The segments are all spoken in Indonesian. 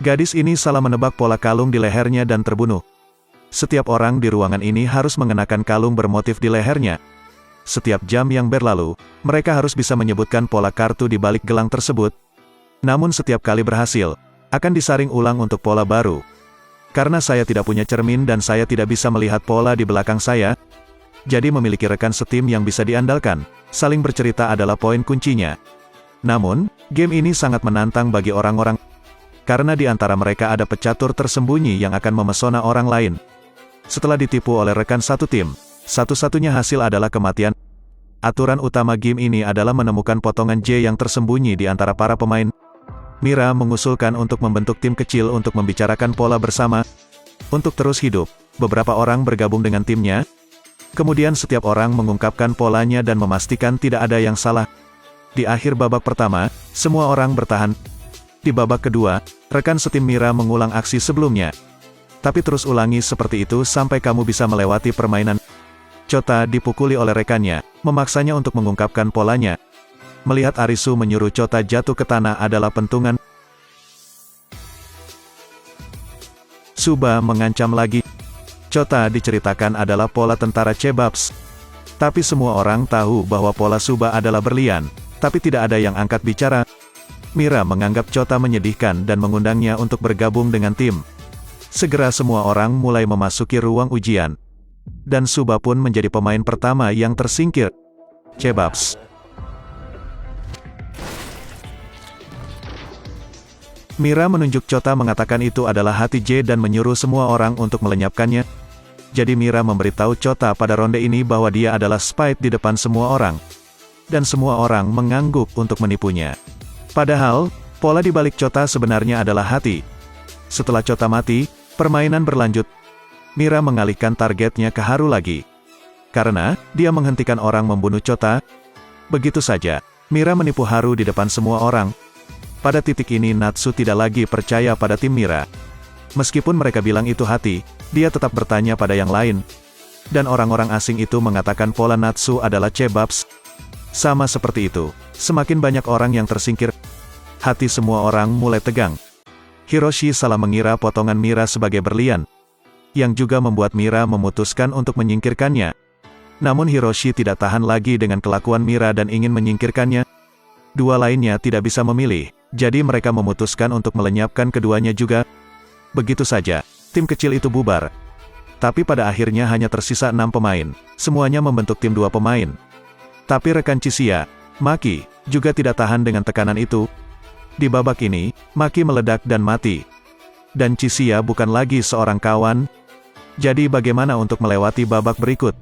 Gadis ini salah menebak pola kalung di lehernya dan terbunuh. Setiap orang di ruangan ini harus mengenakan kalung bermotif di lehernya. Setiap jam yang berlalu, mereka harus bisa menyebutkan pola kartu di balik gelang tersebut. Namun setiap kali berhasil, akan disaring ulang untuk pola baru. Karena saya tidak punya cermin dan saya tidak bisa melihat pola di belakang saya, jadi memiliki rekan setim yang bisa diandalkan, saling bercerita adalah poin kuncinya. Namun, game ini sangat menantang bagi orang-orang, karena di antara mereka ada pecatur tersembunyi yang akan memesona orang lain. Setelah ditipu oleh rekan satu tim, satu-satunya hasil adalah kematian. Aturan utama game ini adalah menemukan potongan J yang tersembunyi di antara para pemain. Mira mengusulkan untuk membentuk tim kecil untuk membicarakan pola bersama. Untuk terus hidup, beberapa orang bergabung dengan timnya. Kemudian setiap orang mengungkapkan polanya dan memastikan tidak ada yang salah. Di akhir babak pertama, semua orang bertahan. Di babak kedua, rekan setim Mira mengulang aksi sebelumnya. Tapi terus ulangi seperti itu sampai kamu bisa melewati permainan. Chota dipukuli oleh rekannya, memaksanya untuk mengungkapkan polanya. Melihat Arisu menyuruh Chota jatuh ke tanah adalah pentungan. Suba mengancam lagi. Chota diceritakan adalah pola tentara Chebabs. Tapi semua orang tahu bahwa pola Suba adalah berlian, tapi tidak ada yang angkat bicara. Mira menganggap Chota menyedihkan dan mengundangnya untuk bergabung dengan tim. Segera semua orang mulai memasuki ruang ujian. Dan Suba pun menjadi pemain pertama yang tersingkir. Chebabs. Mira menunjuk Chota mengatakan itu adalah hati J dan menyuruh semua orang untuk melenyapkannya. Jadi Mira memberitahu Chota pada ronde ini bahwa dia adalah spy di depan semua orang. Dan semua orang mengangguk untuk menipunya. Padahal, pola di balik Chota sebenarnya adalah hati. Setelah Chota mati, permainan berlanjut. Mira mengalihkan targetnya ke Haru lagi. Karena, dia menghentikan orang membunuh Chota. Begitu saja, Mira menipu Haru di depan semua orang. Pada titik ini Natsu tidak lagi percaya pada tim Mira. Meskipun mereka bilang itu hati, dia tetap bertanya pada yang lain. Dan orang-orang asing itu mengatakan pola Natsu adalah Chebabs. Sama seperti itu, semakin banyak orang yang tersingkir. Hati semua orang mulai tegang. Hiroshi salah mengira potongan Mira sebagai berlian, yang juga membuat Mira memutuskan untuk menyingkirkannya. Namun Hiroshi tidak tahan lagi dengan kelakuan Mira dan ingin menyingkirkannya. Dua lainnya tidak bisa memilih, jadi mereka memutuskan untuk melenyapkan keduanya juga. Begitu saja, tim kecil itu bubar. Tapi pada akhirnya hanya tersisa 6 pemain, semuanya membentuk tim 2 pemain. Tapi rekan Chisiya, Maki, juga tidak tahan dengan tekanan itu. Di babak ini, Maki meledak dan mati. Dan Chisiya bukan lagi seorang kawan. Jadi bagaimana untuk melewati babak berikut?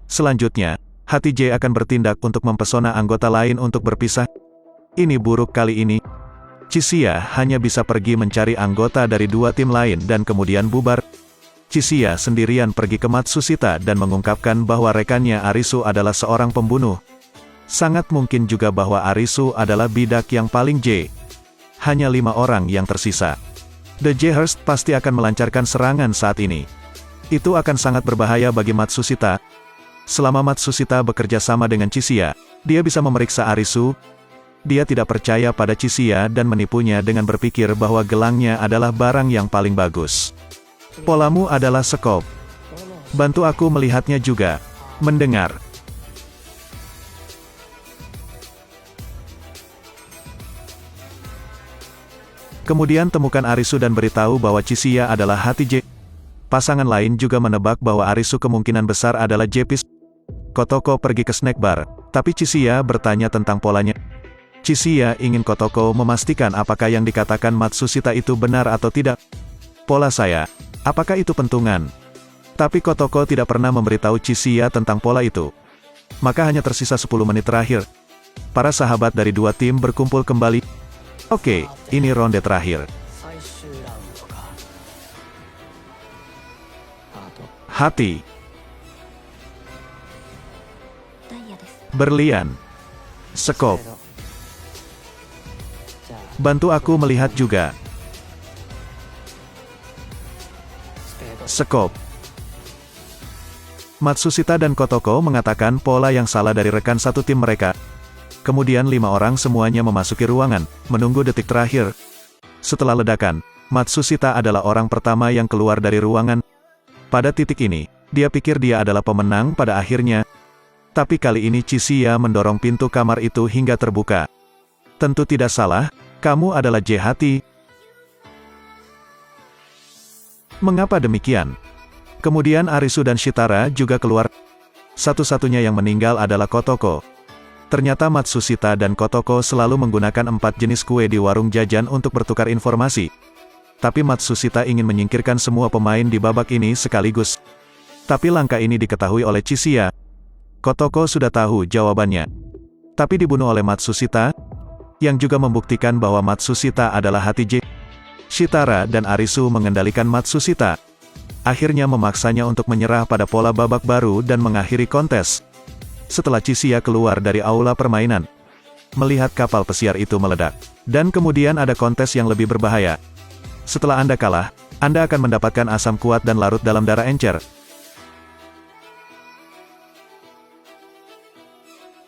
Selanjutnya, hati J akan bertindak untuk mempesona anggota lain untuk berpisah. Ini buruk kali ini. Chisiya hanya bisa pergi mencari anggota dari 2 tim lain dan kemudian bubar. Chisiya sendirian pergi ke Matsushita dan mengungkapkan bahwa rekannya Arisu adalah seorang pembunuh. Sangat mungkin juga bahwa Arisu adalah bidak yang paling J. Hanya 5 orang yang tersisa. The J-Hearst pasti akan melancarkan serangan saat ini. Itu akan sangat berbahaya bagi Matsushita. Selama Matsushita bekerja sama dengan Chisiya, dia bisa memeriksa Arisu. Dia tidak percaya pada Chisiya dan menipunya dengan berpikir bahwa gelangnya adalah barang yang paling bagus. Polamu adalah sekop. Bantu aku melihatnya juga. Mendengar. Kemudian temukan Arisu dan beritahu bahwa Chisiya adalah hati J. Pasangan lain juga menebak bahwa Arisu kemungkinan besar adalah Jepis. Kotoko pergi ke snack bar, tapi Chisiya bertanya tentang polanya. Chisiya ingin Kotoko memastikan apakah yang dikatakan Matsushita itu benar atau tidak. Pola saya, apakah itu pentungan? Tapi Kotoko tidak pernah memberitahu Chisiya tentang pola itu. Maka hanya tersisa 10 menit terakhir. Para sahabat dari 2 tim berkumpul kembali. Oke, ini ronde terakhir. Hati. Berlian. Sekop. Bantu aku melihat juga. Sekop. Matsushita dan Kotoko mengatakan pola yang salah dari rekan satu tim mereka. Kemudian 5 orang semuanya memasuki ruangan, menunggu detik terakhir. Setelah ledakan, Matsushita adalah orang pertama yang keluar dari ruangan. Pada titik ini, dia pikir dia adalah pemenang pada akhirnya. Tapi kali ini Chisiya mendorong pintu kamar itu hingga terbuka. Tentu tidak salah, kamu adalah J-Hati. Mengapa demikian? Kemudian Arisu dan Shitara juga keluar. Satu-satunya yang meninggal adalah Kotoko. Ternyata Matsushita dan Kotoko selalu menggunakan 4 jenis kue di warung jajan untuk bertukar informasi. Tapi Matsushita ingin menyingkirkan semua pemain di babak ini sekaligus. Tapi langkah ini diketahui oleh Chisiya. Kotoko sudah tahu jawabannya. Tapi dibunuh oleh Matsushita, yang juga membuktikan bahwa Matsushita adalah hati J. Shitara dan Arisu mengendalikan Matsushita. Akhirnya memaksanya untuk menyerah pada pola babak baru dan mengakhiri kontes. Setelah Chisiya keluar dari aula permainan, melihat kapal pesiar itu meledak. Dan kemudian ada kontes yang lebih berbahaya. Setelah Anda kalah, Anda akan mendapatkan asam kuat dan larut dalam darah encer.